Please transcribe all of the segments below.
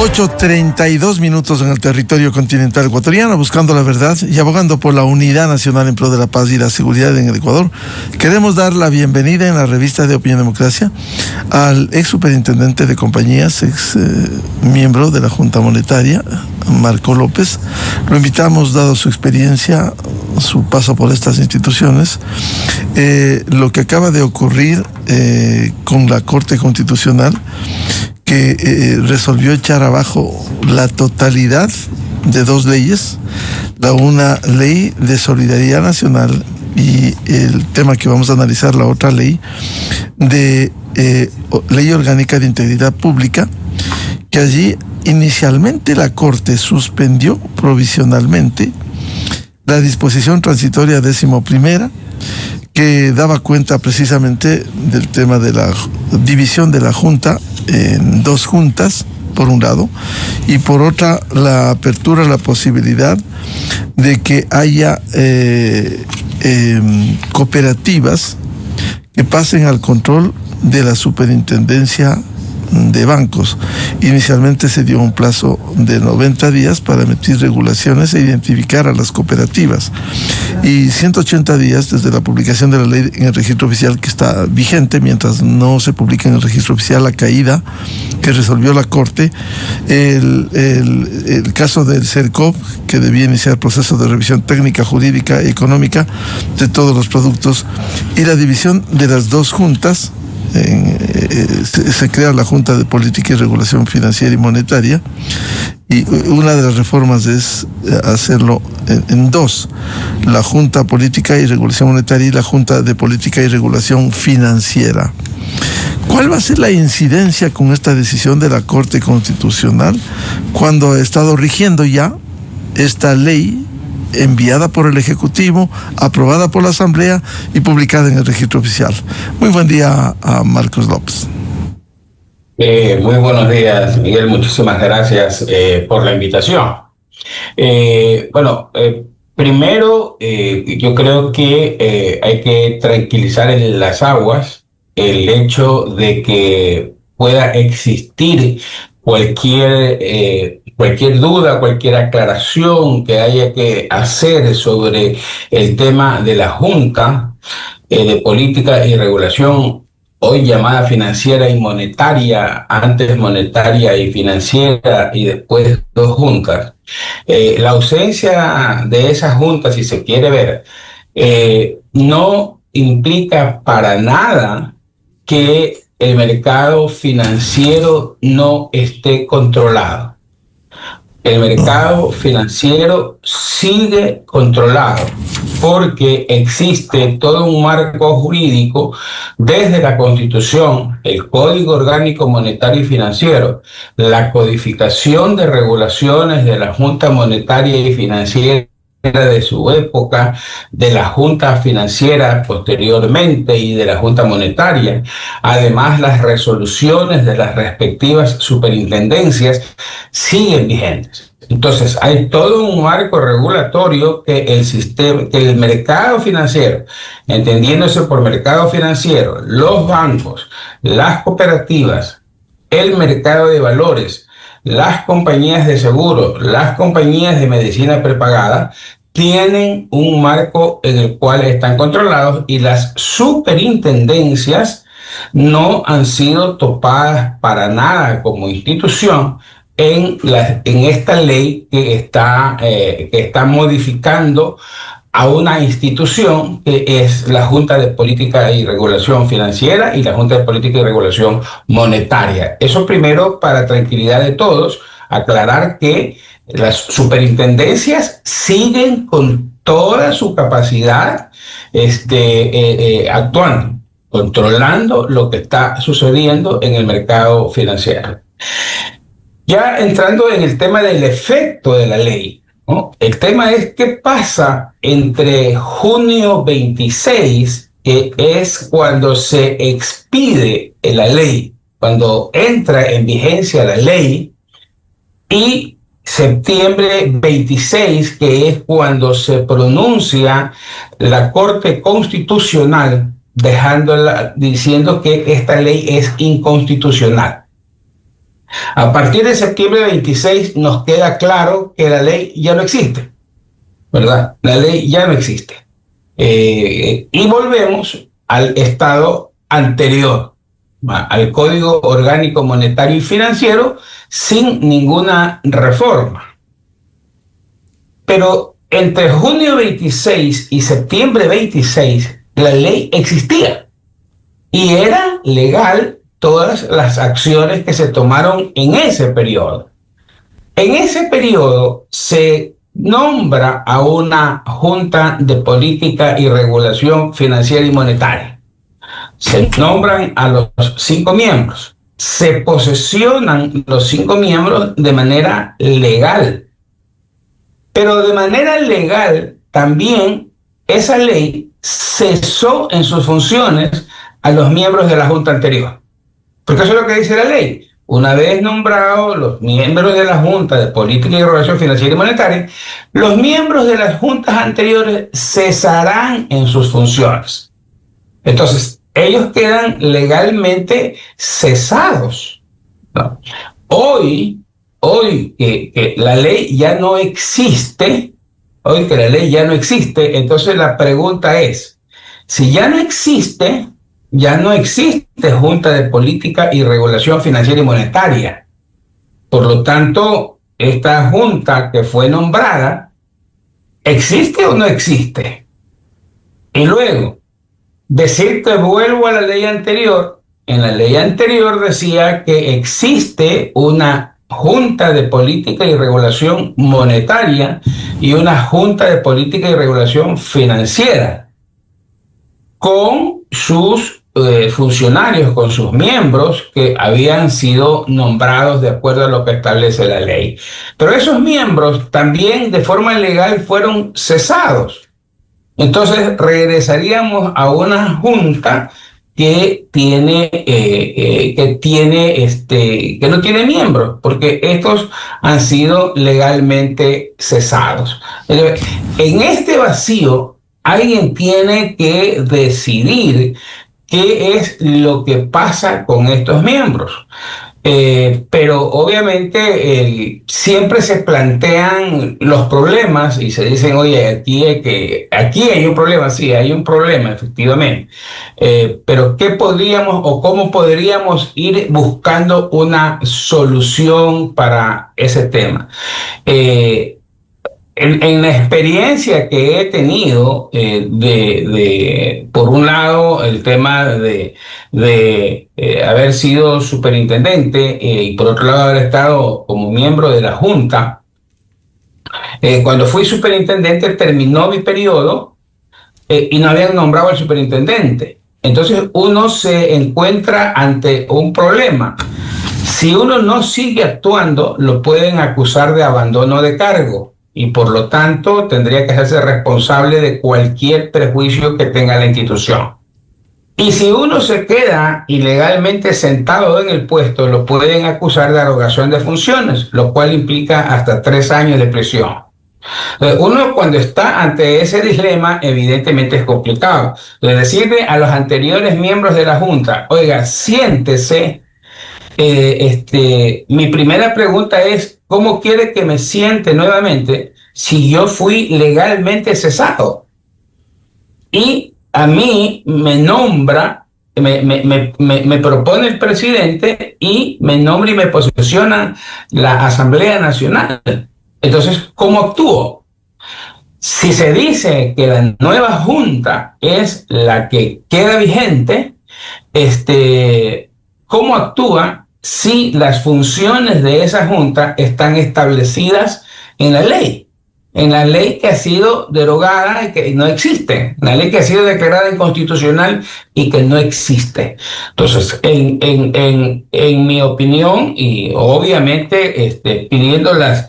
8:32 en el territorio continental ecuatoriano, buscando la verdad y abogando por la unidad nacional en pro de la paz y la seguridad en el Ecuador. Queremos dar la bienvenida en la revista de Opinión Democracia al ex superintendente de compañías, ex miembro de la Junta Monetaria, Marco López. Lo invitamos, dado su experiencia, su paso por estas instituciones, lo que acaba de ocurrir con la Corte Constitucional, que resolvió echar abajo la totalidad de dos leyes, una ley de solidaridad nacional y el tema que vamos a analizar, la otra ley de ley orgánica de integridad pública, que allí inicialmente la Corte suspendió provisionalmente la disposición transitoria 11ª, que daba cuenta precisamente del tema de la división de la Junta en dos juntas, por un lado, y por otra la apertura, la posibilidad de que haya cooperativas que pasen al control de la superintendencia de bancos. Inicialmente se dio un plazo de 90 días para emitir regulaciones e identificar a las cooperativas, y 180 días desde la publicación de la ley en el registro oficial, que está vigente mientras no se publique en el registro oficial la caída que resolvió la Corte, el caso del CERCOP, que debía iniciar proceso de revisión técnica, jurídica y económica de todos los productos, y la división de las dos juntas. Se crea la Junta de Política y Regulación Financiera y Monetaria, y una de las reformas es hacerlo en dos: la Junta Política y Regulación Monetaria y la Junta de Política y Regulación Financiera. ¿Cuál va a ser la incidencia con esta decisión de la Corte Constitucional cuando ha estado rigiendo ya esta ley enviada por el Ejecutivo, aprobada por la Asamblea y publicada en el registro oficial? Muy buen día a Marcos López. Muy buenos días, Miguel. Muchísimas gracias por la invitación. Primero, yo creo que hay que tranquilizar en las aguas el hecho de que pueda existir cualquier duda, cualquier aclaración que haya que hacer sobre el tema de la Junta de Política y Regulación, hoy llamada financiera y monetaria, antes monetaria y financiera y después dos juntas. La ausencia de esas juntas, si se quiere ver, no implica para nada que el mercado financiero no esté controlado. El mercado financiero sigue controlado porque existe todo un marco jurídico desde la Constitución, el Código Orgánico Monetario y Financiero, la codificación de regulaciones de la Junta Monetaria y Financiera de su época, de la Junta Financiera posteriormente y de la Junta Monetaria. Además, las resoluciones de las respectivas superintendencias siguen vigentes. Entonces, hay todo un marco regulatorio que el mercado financiero, entendiéndose por mercado financiero, los bancos, las cooperativas, el mercado de valores, las compañías de seguro, las compañías de medicina prepagada, tienen un marco en el cual están controlados, y las superintendencias no han sido topadas para nada como institución en esta ley que está modificando a una institución que es la Junta de Política y Regulación Financiera y la Junta de Política y Regulación Monetaria. Eso primero, para tranquilidad de todos, aclarar que las superintendencias siguen con toda su capacidad actuando, controlando lo que está sucediendo en el mercado financiero. Ya entrando en el tema del efecto de la ley, ¿no? El tema es qué pasa entre junio 26, que es cuando se expide la ley, cuando entra en vigencia la ley, y septiembre 26, que es cuando se pronuncia la Corte Constitucional diciendo que esta ley es inconstitucional. A partir de septiembre 26 nos queda claro que la ley ya no existe, ¿verdad? La ley ya no existe. Y volvemos al estado anterior, al Código Orgánico Monetario y Financiero, sin ninguna reforma. Pero entre junio 26 y septiembre 26, la ley existía y era legal todas las acciones que se tomaron en ese periodo. En ese periodo se nombra a una Junta de Política y Regulación Financiera y Monetaria. Se nombran a los 5 miembros. Se posesionan los 5 miembros de manera legal. Pero de manera legal también esa ley cesó en sus funciones a los miembros de la Junta anterior. Porque eso es lo que dice la ley. Una vez nombrados los miembros de la Junta de Política y Regulación Financiera y Monetaria, los miembros de las juntas anteriores cesarán en sus funciones. Entonces, ellos quedan legalmente cesados, ¿no? Hoy que la ley ya no existe, entonces la pregunta es, si ya no existe Junta de Política y Regulación Financiera y Monetaria. Por lo tanto, esta junta que fue nombrada, ¿existe o no existe? Y luego, decir que vuelvo a la ley anterior, en la ley anterior decía que existe una Junta de Política y Regulación Monetaria y una Junta de Política y Regulación Financiera, con sus funcionarios, con sus miembros que habían sido nombrados de acuerdo a lo que establece la ley. Pero esos miembros también de forma legal fueron cesados. Entonces regresaríamos a una junta que no tiene miembros, porque estos han sido legalmente cesados. En este vacío, alguien tiene que decidir qué es lo que pasa con estos miembros. Pero obviamente siempre se plantean los problemas y se dicen, oye, aquí hay un problema, sí, hay un problema, efectivamente. Pero ¿qué podríamos o cómo podríamos ir buscando una solución para ese tema? En la experiencia que he tenido, por un lado, el tema de haber sido superintendente y por otro lado haber estado como miembro de la Junta, cuando fui superintendente terminó mi periodo y no habían nombrado al superintendente. Entonces uno se encuentra ante un problema. Si uno no sigue actuando, lo pueden acusar de abandono de cargo. Y por lo tanto tendría que hacerse responsable de cualquier perjuicio que tenga la institución. Y si uno se queda ilegalmente sentado en el puesto, lo pueden acusar de arrogación de funciones, lo cual implica hasta 3 años de prisión. Uno cuando está ante ese dilema, evidentemente es complicado. Decirle a los anteriores miembros de la Junta, oiga, siéntese. Mi primera pregunta es, ¿cómo quiere que me siente nuevamente si yo fui legalmente cesado? Y a mí me nombra, me propone el presidente y me nombra y me posiciona la Asamblea Nacional. Entonces, ¿cómo actúo? Si se dice que la nueva Junta es la que queda vigente, ¿cómo actúa si las funciones de esa Junta están establecidas en la ley que ha sido derogada y que no existe, la ley que ha sido declarada inconstitucional y que no existe? Entonces, en mi opinión, y obviamente pidiendo las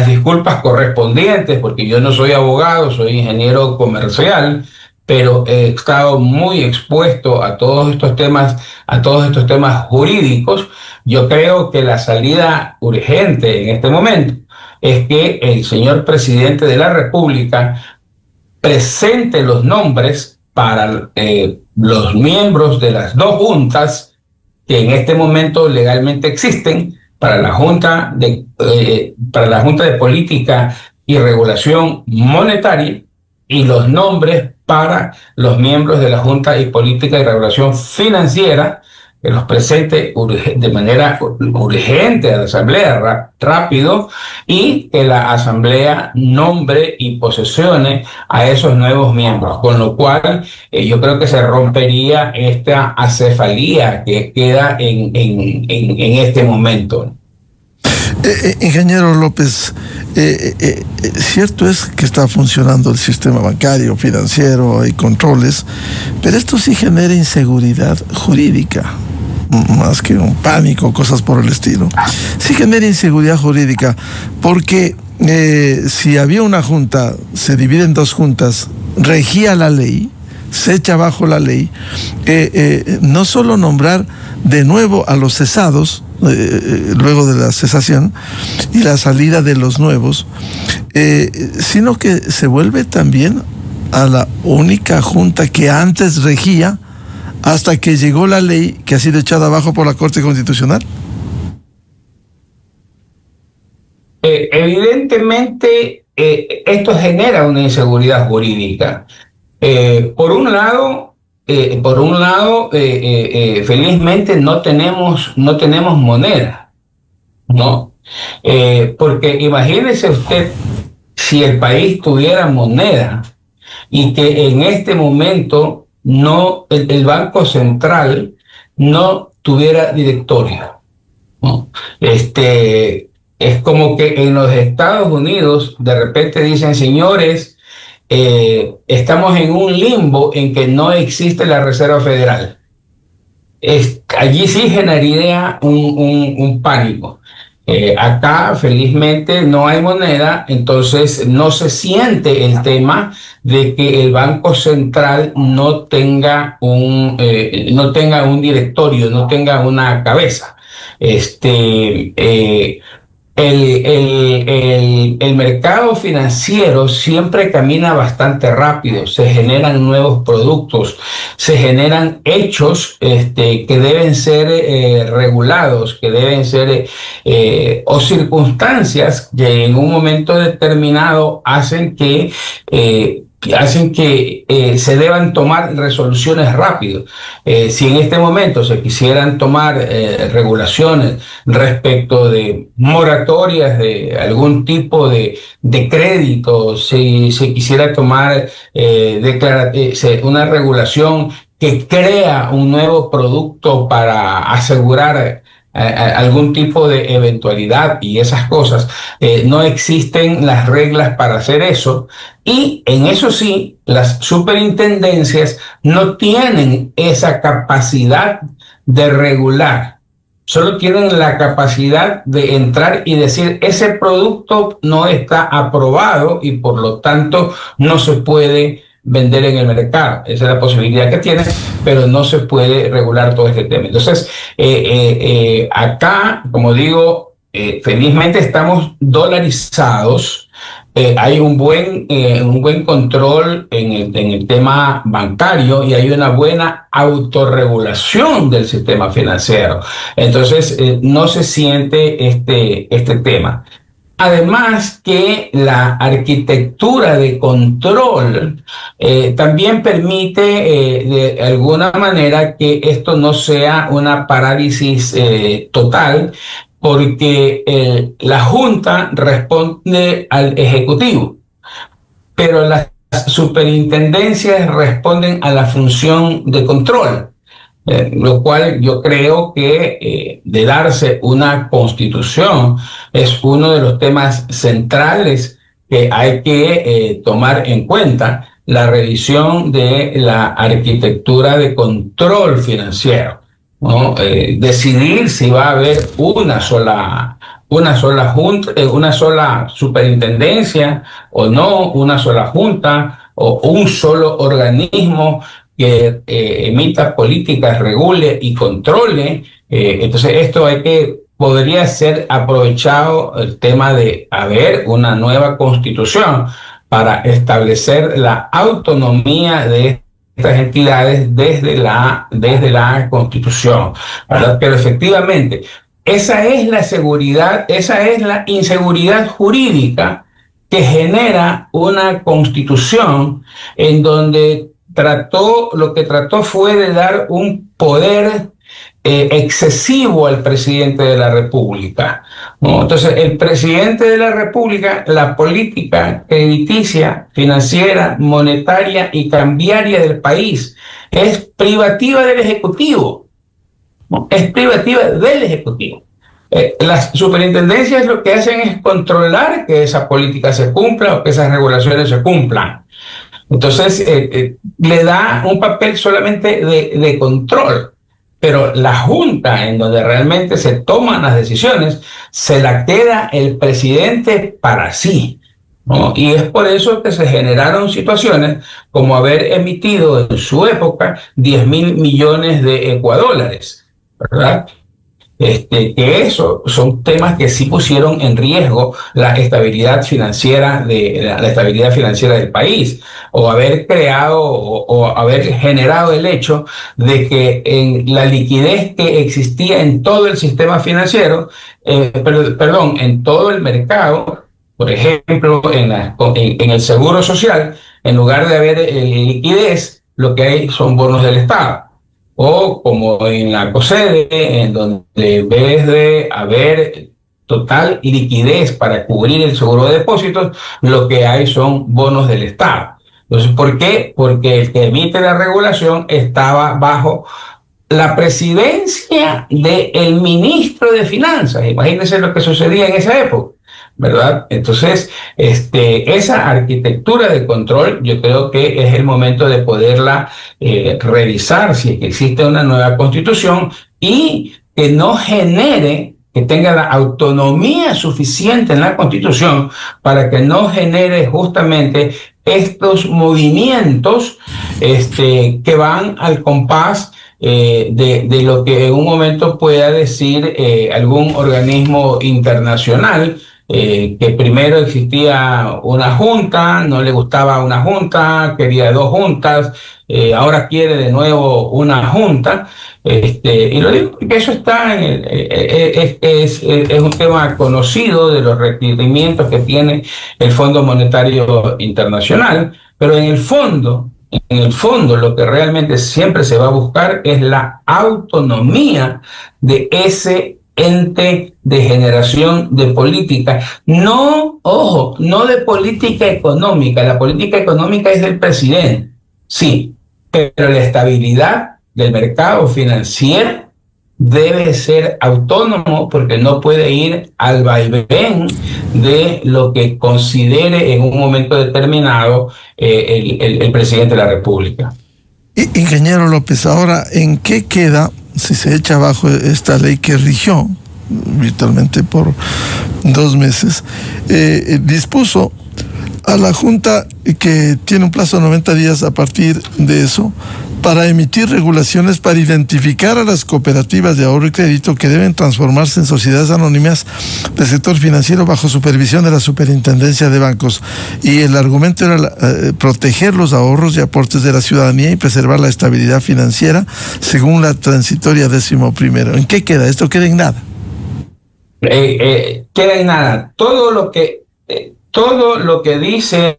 disculpas correspondientes, porque yo no soy abogado, soy ingeniero comercial, pero he estado muy expuesto a todos estos temas jurídicos. Yo creo que la salida urgente en este momento es que el señor presidente de la República presente los nombres para los miembros de las 2 juntas que en este momento legalmente existen, para la Junta de Política y Regulación Monetaria, y los nombres para los miembros de la Junta de Política y Regulación Financiera, que los presente de manera urgente a la Asamblea, rápido, y que la Asamblea nombre y posesione a esos nuevos miembros, con lo cual yo creo que se rompería esta acefalía que queda en este momento. Ingeniero López, cierto es que está funcionando el sistema bancario, financiero, hay controles, pero esto sí genera inseguridad jurídica, más que un pánico, cosas por el estilo. Sí genera inseguridad jurídica, porque si había una junta, se divide en dos juntas, regía la ley, se echa abajo la ley, no solo nombrar de nuevo a los cesados, luego de la cesación y la salida de los nuevos, sino que se vuelve también a la única junta que antes regía hasta que llegó la ley que ha sido echada abajo por la Corte Constitucional. Evidentemente, esto genera una inseguridad jurídica. Por un lado, felizmente no tenemos moneda, ¿no? Porque imagínese usted si el país tuviera moneda y que en este momento el Banco Central no tuviera directorio, ¿no? Es como que en los Estados Unidos de repente dicen, señores, estamos en un limbo en que no existe la Reserva Federal. Allí sí generaría un pánico. Acá, felizmente, no hay moneda, entonces no se siente el tema de que el Banco Central no tenga un directorio, no tenga una cabeza. El mercado financiero siempre camina bastante rápido, se generan nuevos productos, se generan hechos que deben ser regulados, que deben ser o circunstancias que en un momento determinado hacen que se deban tomar resoluciones rápido. Si en este momento se quisieran tomar regulaciones respecto de moratorias de algún tipo de crédito, si se quisiera tomar una regulación que crea un nuevo producto para asegurar algún tipo de eventualidad y esas cosas, no existen las reglas para hacer eso, y en eso sí, las superintendencias no tienen esa capacidad de regular, solo tienen la capacidad de entrar y decir, ese producto no está aprobado y por lo tanto no se puede vender en el mercado. Esa es la posibilidad que tiene, pero no se puede regular todo este tema. Entonces, acá, como digo, felizmente estamos dolarizados. Hay un buen control en el tema bancario y hay una buena autorregulación del sistema financiero. Entonces, no se siente este tema. Además que la arquitectura de control también permite de alguna manera que esto no sea una parálisis total, porque la Junta responde al Ejecutivo, pero las superintendencias responden a la función de control. Lo cual yo creo que de darse una constitución es uno de los temas centrales que hay que tomar en cuenta, la revisión de la arquitectura de control financiero, ¿no? Decidir si va a haber una sola junta, una sola superintendencia o no, una sola junta o un solo organismo que emita políticas, regule y controle. Entonces esto podría ser aprovechado el tema de haber una nueva constitución para establecer la autonomía de estas entidades desde la constitución, ¿verdad? Pero efectivamente, esa es la seguridad, esa es la inseguridad jurídica que genera una constitución en donde lo que trató fue de dar un poder excesivo al presidente de la República, ¿no? Entonces, el presidente de la República, la política crediticia, financiera, monetaria y cambiaria del país es privativa del Ejecutivo, ¿no? Es privativa del Ejecutivo. Las superintendencias lo que hacen es controlar que esa política se cumpla o que esas regulaciones se cumplan. Entonces, le da un papel solamente de control. Pero la junta en donde realmente se toman las decisiones, se la queda el presidente para sí, ¿no? Y es por eso que se generaron situaciones como haber emitido en su época 10.000 millones de ecuadólares, ¿verdad? Que eso son temas que sí pusieron en riesgo la estabilidad financiera la estabilidad financiera del país, o haber creado o haber generado el hecho de que en la liquidez que existía en todo el sistema financiero, perdón, en todo el mercado, por ejemplo, en el seguro social, en lugar de haber liquidez, lo que hay son bonos del Estado. O como en la COSEDE, en donde en vez de haber total liquidez para cubrir el seguro de depósitos, lo que hay son bonos del Estado. Entonces, ¿por qué? Porque el que emite la regulación estaba bajo la presidencia del ministro de Finanzas. Imagínense lo que sucedía en esa época, ¿verdad? Entonces, esa arquitectura de control, yo creo que es el momento de poderla revisar si es que existe una nueva constitución y que no genere, que tenga la autonomía suficiente en la constitución para que no genere justamente estos movimientos que van al compás de lo que en un momento pueda decir algún organismo internacional, que primero existía una junta, no le gustaba una junta, quería dos juntas, ahora quiere de nuevo una junta, y lo digo porque eso está es un tema conocido de los requerimientos que tiene el Fondo Monetario Internacional, pero en el fondo, lo que realmente siempre se va a buscar es la autonomía de ese ente de generación de política. No, ojo, no de política económica. La política económica es del presidente, sí, pero la estabilidad del mercado financiero debe ser autónomo porque no puede ir al vaivén de lo que considere en un momento determinado el presidente de la República. Ingeniero López, ahora, ¿en qué queda si se echa abajo esta ley que rigió virtualmente por 2 meses? Dispuso a la Junta que tiene un plazo de 90 días a partir de eso para emitir regulaciones para identificar a las cooperativas de ahorro y crédito que deben transformarse en sociedades anónimas del sector financiero bajo supervisión de la Superintendencia de Bancos. Y el argumento era proteger los ahorros y aportes de la ciudadanía y preservar la estabilidad financiera según la transitoria 11ª. ¿En qué queda? Esto queda en nada. Queda en nada. Todo lo que dice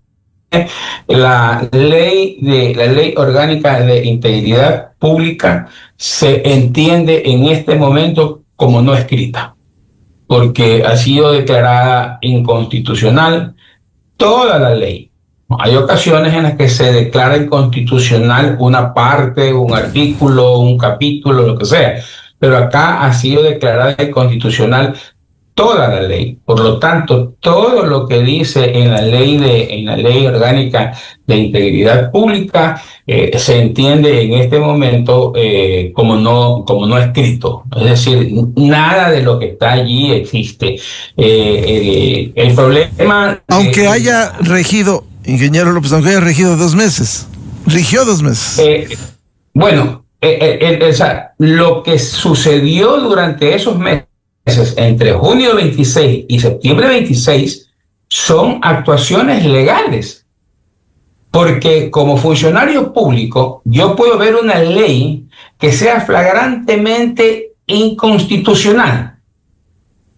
la ley orgánica de integridad pública se entiende en este momento como no escrita, porque ha sido declarada inconstitucional toda la ley. Hay ocasiones en las que se declara inconstitucional una parte, un artículo, un capítulo, lo que sea, pero acá ha sido declarada inconstitucional toda la ley. Por lo tanto, todo lo que dice en la ley orgánica de integridad pública se entiende en este momento como no escrito. Es decir, nada de lo que está allí existe. El problema... Aunque haya regido, ingeniero López, aunque haya regido 2 meses, rigió 2 meses. Bueno, lo que sucedió durante esos meses, entre junio 26 y septiembre 26, son actuaciones legales. Porque como funcionario público, yo puedo ver una ley que sea flagrantemente inconstitucional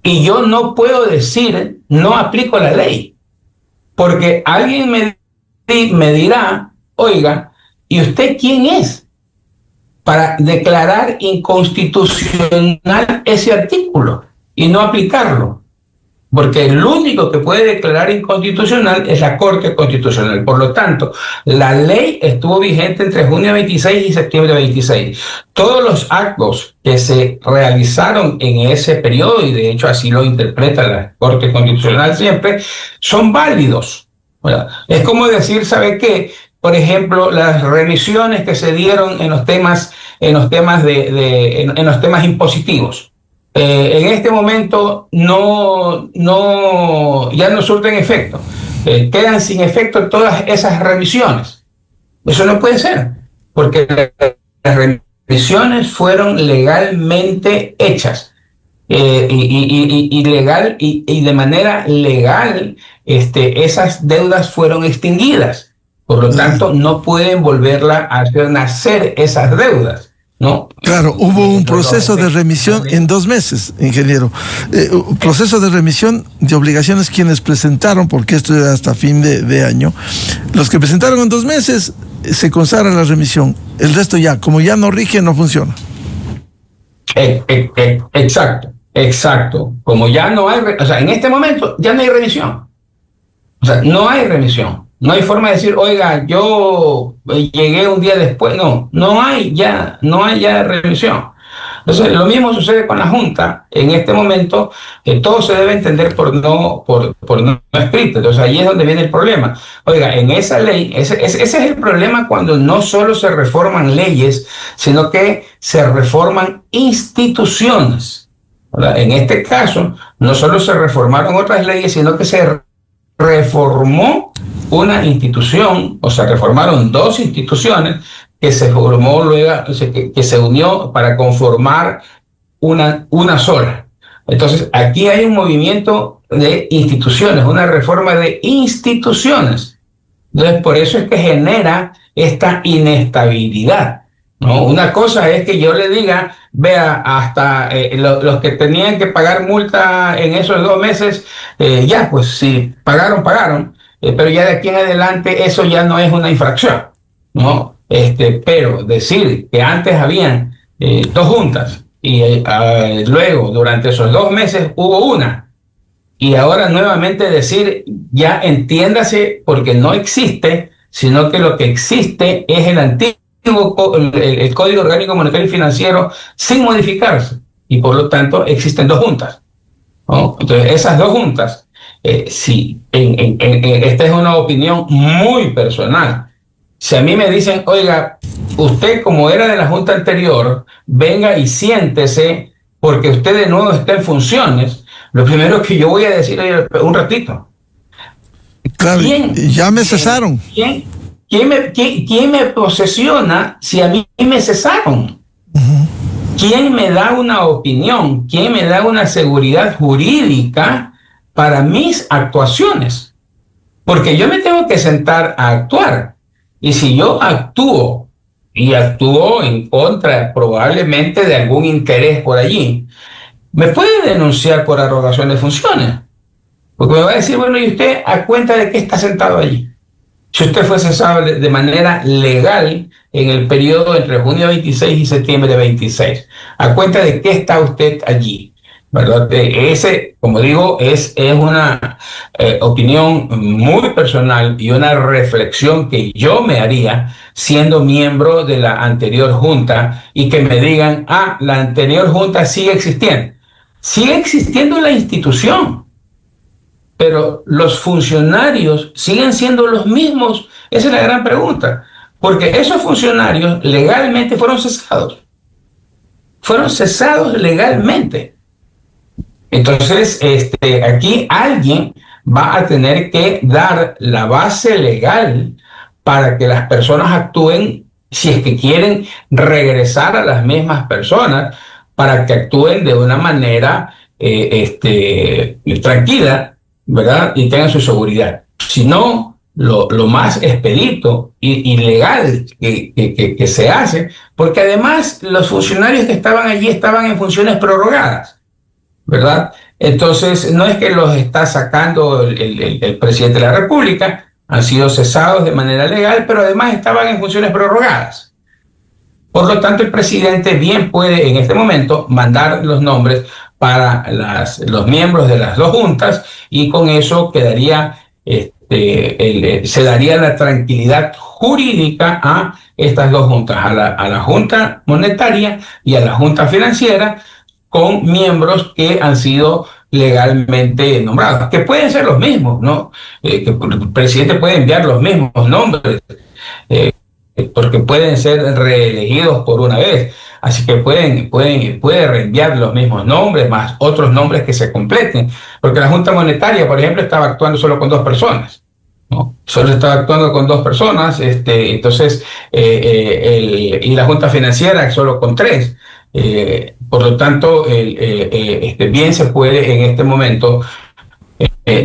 y yo no puedo decir no aplico la ley, porque alguien me dirá, oiga, ¿y usted quién es para declarar inconstitucional ese artículo y no aplicarlo? Porque el único que puede declarar inconstitucional es la Corte Constitucional. Por lo tanto, la ley estuvo vigente entre junio 26 y septiembre 26. Todos los actos que se realizaron en ese periodo, y de hecho así lo interpreta la Corte Constitucional siempre, son válidos. Bueno, es como decir, ¿sabe qué? Por ejemplo, las revisiones que se dieron en los temas impositivos. En este momento ya no surten efecto. Quedan sin efecto todas esas revisiones. Eso no puede ser, porque las revisiones fueron legalmente hechas. Y de manera legal, esas deudas fueron extinguidas. Por lo tanto, no pueden volverla a hacer nacer esas deudas, ¿no? Claro, hubo un proceso de remisión en 2 meses, ingeniero. Proceso de remisión de obligaciones quienes presentaron, porque esto era hasta fin de año. Los que presentaron en 2 meses, se consagra la remisión. El resto ya, como ya no rige, no funciona. Exacto. Como ya no hay, o sea, en este momento ya no hay remisión. O sea, no hay remisión. No hay forma de decir, oiga, yo llegué un día después. No hay ya remisión. Entonces, lo mismo sucede con la Junta. En este momento, todo se debe entender por no escrito. Entonces, ahí es donde viene el problema. Oiga, en esa ley, ese es el problema cuando no solo se reforman leyes, sino que se reforman instituciones. ¿Verdad? En este caso, no solo se reformaron otras leyes, sino que se reformó una institución, o sea, reformaron 2 instituciones que se formó luego, que se unió para conformar una sola. Entonces, aquí hay un movimiento de instituciones, una reforma de instituciones. Entonces, por eso es que genera esta inestabilidad, ¿no? Una cosa es que yo le diga, vea, hasta los que tenían que pagar multa en esos 2 meses, ya, pues si pagaron, pero ya de aquí en adelante eso ya no es una infracción, ¿no? Pero decir que antes habían 2 juntas y luego durante esos 2 meses hubo una, y ahora nuevamente decir, ya entiéndase, porque no existe, sino que lo que existe es el antiguo el Código Orgánico Monetario y Financiero sin modificarse, y por lo tanto existen 2 juntas, ¿no? Entonces esas 2 juntas, si esta es una opinión muy personal, si a mí me dicen, oiga, usted como era de la junta anterior, venga y siéntese porque usted de nuevo está en funciones, lo primero que yo voy a decir es, un ratito, claro, ya me cesaron. ¿Quién me posesiona si a mí me cesaron? ¿Quién me da una opinión? ¿Quién me da una seguridad jurídica para mis actuaciones? Porque yo me tengo que sentar a actuar. Y si yo actúo en contra probablemente de algún interés por allí, me puede denunciar por arrogación de funciones. Porque me va a decir, bueno, ¿y usted a cuenta de qué está sentado allí? Si usted fue cesado de manera legal en el periodo entre junio 26 y septiembre 26, ¿a cuenta de qué está usted allí? ¿Verdad? Ese, como digo, es una opinión muy personal y una reflexión que yo me haría siendo miembro de la anterior junta, y que me digan, la anterior junta sigue existiendo. Sigue existiendo la institución, pero los funcionarios siguen siendo los mismos. Esa es la gran pregunta, porque esos funcionarios legalmente fueron cesados legalmente. Entonces, aquí alguien va a tener que dar la base legal para que las personas actúen, si es que quieren regresar a las mismas personas, para que actúen de una manera tranquila, ¿verdad? Y tengan su seguridad. Si no, lo más expedito y legal que se hace, porque además los funcionarios que estaban allí estaban en funciones prorrogadas, ¿verdad? Entonces, no es que los está sacando el presidente de la República, han sido cesados de manera legal, pero además estaban en funciones prorrogadas. Por lo tanto, el presidente bien puede en este momento mandar los nombres para los miembros de las dos juntas y con eso quedaría, se daría la tranquilidad jurídica a estas dos juntas, a la Junta Monetaria y a la Junta Financiera, con miembros que han sido legalmente nombrados, que pueden ser los mismos, ¿no? Que el presidente puede enviar los mismos nombres, eh, porque pueden ser reelegidos por una vez, así que puede reenviar los mismos nombres, más otros nombres que se completen, porque la Junta Monetaria, por ejemplo, estaba actuando solo con dos personas. ¿No? Solo estaba actuando con dos personas, entonces, y la Junta Financiera solo con tres. Por lo tanto, bien se puede en este momento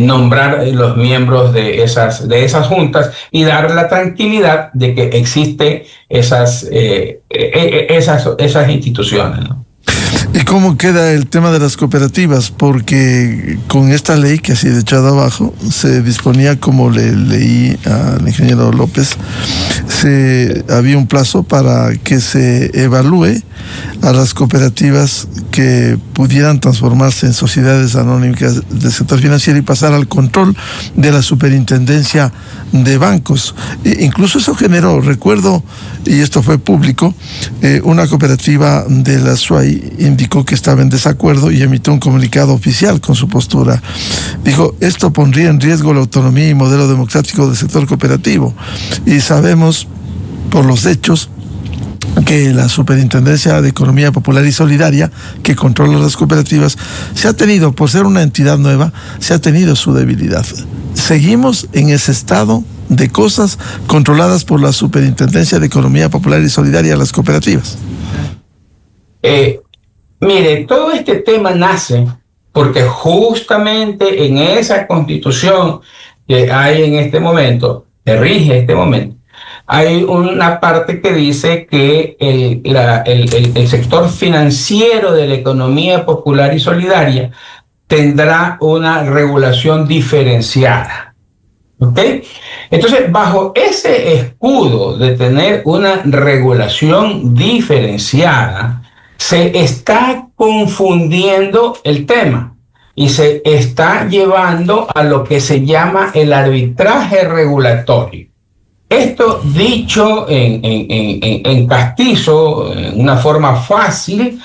nombrar los miembros de esas juntas y dar la tranquilidad de que existen esas instituciones, ¿no? ¿Y cómo queda el tema de las cooperativas? Porque con esta ley que ha sido echada abajo, se disponía, como le leí al ingeniero López, había un plazo para que se evalúe a las cooperativas que pudieran transformarse en sociedades anónimas del sector financiero y pasar al control de la superintendencia de bancos. Incluso eso generó, recuerdo, y esto fue público, una cooperativa de la SUAY indicó que estaba en desacuerdo y emitió un comunicado oficial con su postura. Dijo, esto pondría en riesgo la autonomía y modelo democrático del sector cooperativo. Y sabemos por los hechos que la Superintendencia de Economía Popular y Solidaria, que controla las cooperativas, se ha tenido, por ser una entidad nueva, se ha tenido su debilidad. Seguimos en ese estado de cosas controladas por la Superintendencia de Economía Popular y Solidaria, las cooperativas. Mire, todo este tema nace porque justamente en esa constitución que hay en este momento, que rige este momento, hay una parte que dice que el sector financiero de la economía popular y solidaria tendrá una regulación diferenciada. ¿Ok? Entonces, bajo ese escudo de tener una regulación diferenciada, se está confundiendo el tema y se está llevando a lo que se llama el arbitraje regulatorio. Esto dicho en castizo, en una forma fácil,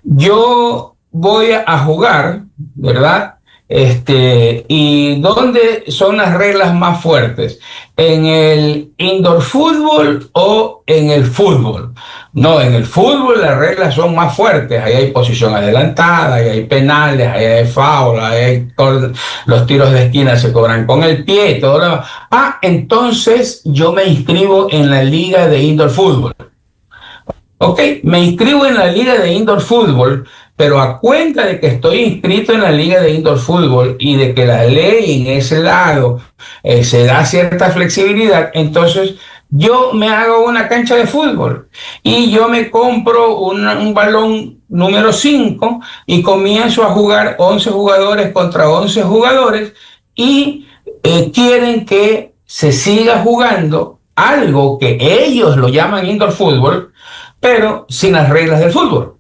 yo voy a jugar, ¿verdad? ¿Y dónde son las reglas más fuertes? ¿En el indoor fútbol o en el fútbol? No, en el fútbol las reglas son más fuertes. Ahí hay posición adelantada, ahí hay penales, ahí hay foul, los tiros de esquina se cobran con el pie y todo lo demás. Entonces yo me inscribo en la liga de indoor fútbol. Ok, me inscribo en la liga de indoor fútbol, pero a cuenta de que estoy inscrito en la liga de indoor fútbol y de que la ley en ese lado se da cierta flexibilidad, entonces yo me hago una cancha de fútbol y yo me compro un balón número 5 y comienzo a jugar 11 jugadores contra 11 jugadores y quieren que se siga jugando algo que ellos lo llaman indoor fútbol, pero sin las reglas del fútbol.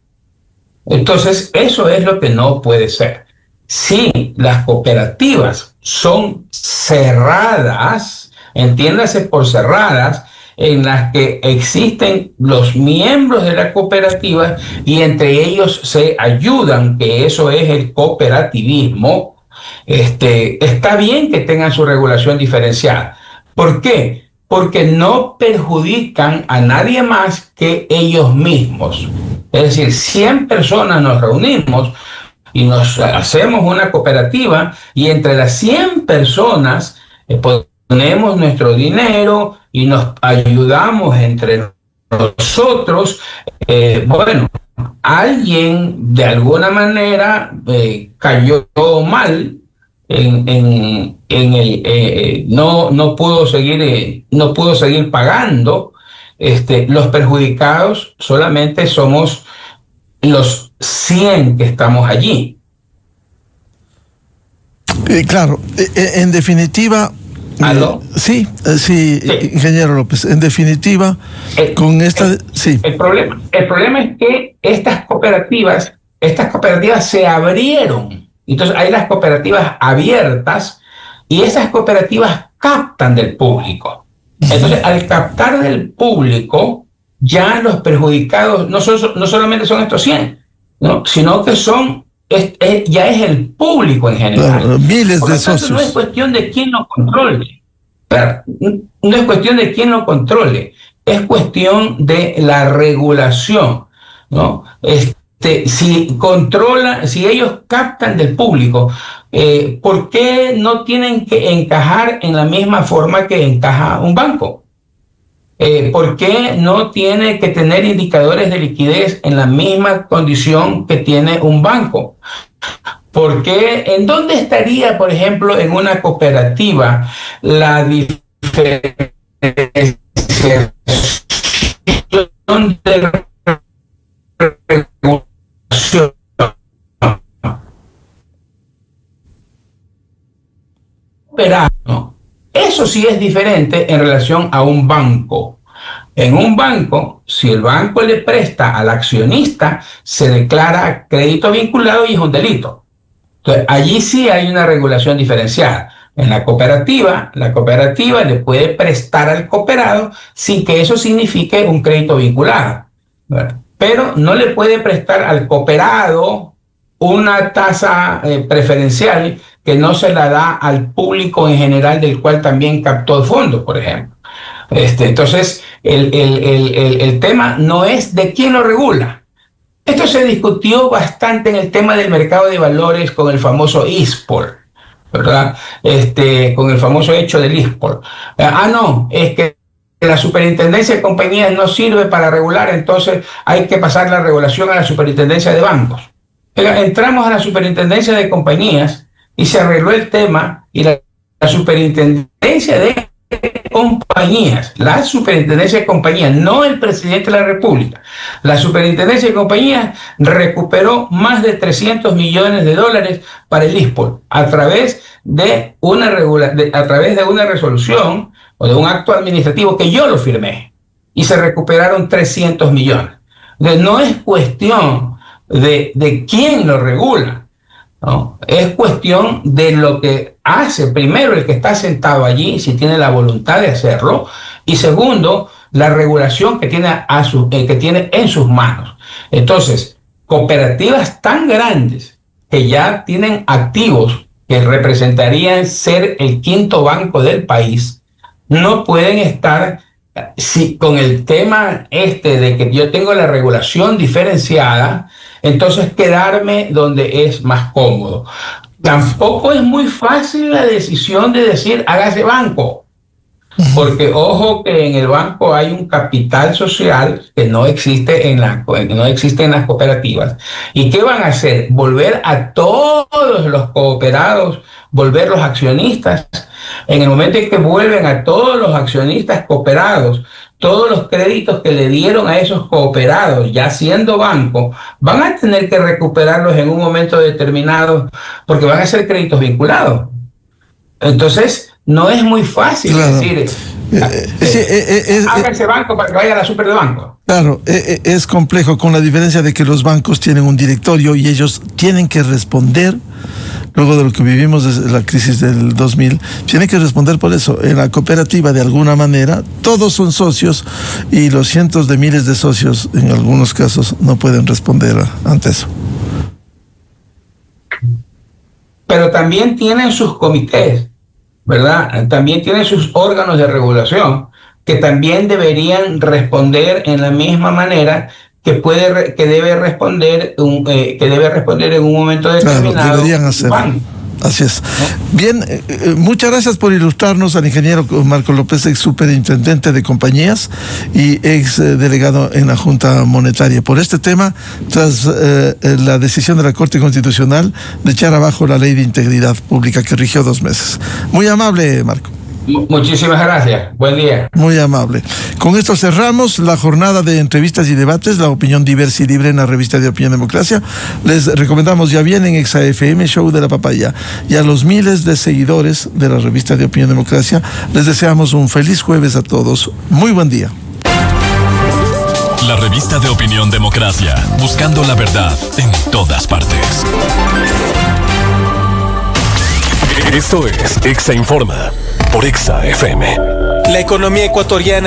Entonces, eso es lo que no puede ser. Si las cooperativas son cerradas, entiéndase por cerradas, en las que existen los miembros de la cooperativa y entre ellos se ayudan, que eso es el cooperativismo, está bien que tengan su regulación diferenciada. ¿Por qué? Porque no perjudican a nadie más que ellos mismos. Es decir, 100 personas nos reunimos y nos hacemos una cooperativa y entre las 100 personas ponemos nuestro dinero y nos ayudamos entre nosotros. Bueno, alguien de alguna manera cayó mal no pudo seguir pagando. Los perjudicados solamente somos los 100 que estamos allí. Claro, en definitiva... ¿Aló? Sí, Sí. ingeniero López, en definitiva, con esta... Sí. El problema es que estas cooperativas se abrieron. Entonces hay las cooperativas abiertas y esas cooperativas captan del público. Entonces, al captar del público, ya los perjudicados no solamente son estos 100, ¿no? Sino que ya es el público en general. Claro, miles de socios. No es cuestión de quién lo controle. Claro, no es cuestión de quién lo controle, es cuestión de la regulación, ¿no? Si ellos captan del público, ¿por qué no tienen que encajar en la misma forma que encaja un banco? ¿Por qué no tiene que tener indicadores de liquidez en la misma condición que tiene un banco? Porque ¿en dónde estaría, por ejemplo, en una cooperativa la diferenciación de regulación? ¿No? Eso sí es diferente en relación a un banco. En un banco, si el banco le presta al accionista, se declara crédito vinculado y es un delito. Entonces, allí sí hay una regulación diferenciada. En la cooperativa le puede prestar al cooperado sin que eso signifique un crédito vinculado, ¿verdad? Pero no le puede prestar al cooperado una tasa preferencial que no se la da al público en general del cual también captó fondos, por ejemplo. Entonces, el tema no es de quién lo regula. Esto se discutió bastante en el tema del mercado de valores con el famoso ISPOL, ¿verdad? Con el famoso hecho del ISPOL. No, es que la superintendencia de compañías no sirve para regular, entonces hay que pasar la regulación a la superintendencia de bancos. Entramos a la superintendencia de compañías y se arregló el tema y la superintendencia de compañías, no el presidente de la República, la superintendencia de compañías recuperó más de 300 millones de dólares para el ISPOL a través de una resolución o de un acto administrativo que yo lo firmé y se recuperaron 300 millones. Entonces, no es cuestión de quién lo regula, ¿no? Es cuestión de lo que hace primero el que está sentado allí, si tiene la voluntad de hacerlo, y segundo, la regulación que tiene en sus manos. Entonces, cooperativas tan grandes que ya tienen activos que representarían ser el quinto banco del país, no pueden estar con el tema de que yo tengo la regulación diferenciada, entonces quedarme donde es más cómodo. Tampoco es muy fácil la decisión de decir hágase banco, porque ojo que en el banco hay un capital social que no existe en las cooperativas. ¿Y qué van a hacer? Volver a todos los cooperados, volverlos accionistas. En el momento en que vuelven a todos los accionistas cooperados, todos los créditos que le dieron a esos cooperados, ya siendo banco, van a tener que recuperarlos en un momento determinado porque van a ser créditos vinculados. Entonces, no es muy fácil decir, hágase banco para que vaya a la super de banco. Claro, es complejo, con la diferencia de que los bancos tienen un directorio y ellos tienen que responder. Luego de lo que vivimos desde la crisis del 2000, tiene que responder por eso. En la cooperativa, de alguna manera, todos son socios y los cientos de miles de socios, en algunos casos, no pueden responder ante eso. Pero también tienen sus comités, ¿verdad? También tienen sus órganos de regulación que también deberían responder en la misma manera que debe responder en un momento determinado. Claro, deberían hacerlo. Así es. Bien, muchas gracias por ilustrarnos al ingeniero Marco López, ex superintendente de compañías y ex delegado en la Junta Monetaria, por este tema, tras la decisión de la Corte Constitucional de echar abajo la Ley de Integridad Pública que rigió 2 meses. Muy amable, Marco. Muchísimas gracias. Buen día. Muy amable. Con esto cerramos la jornada de entrevistas y debates, la opinión diversa y libre en la revista de Opinión Democracia. Les recomendamos, ya vienen ExaFM, Show de la Papaya, y a los miles de seguidores de la revista de Opinión Democracia, les deseamos un feliz jueves a todos. Muy buen día. La revista de Opinión Democracia, buscando la verdad en todas partes. Esto es Exa Informa por Exa FM. La economía ecuatoriana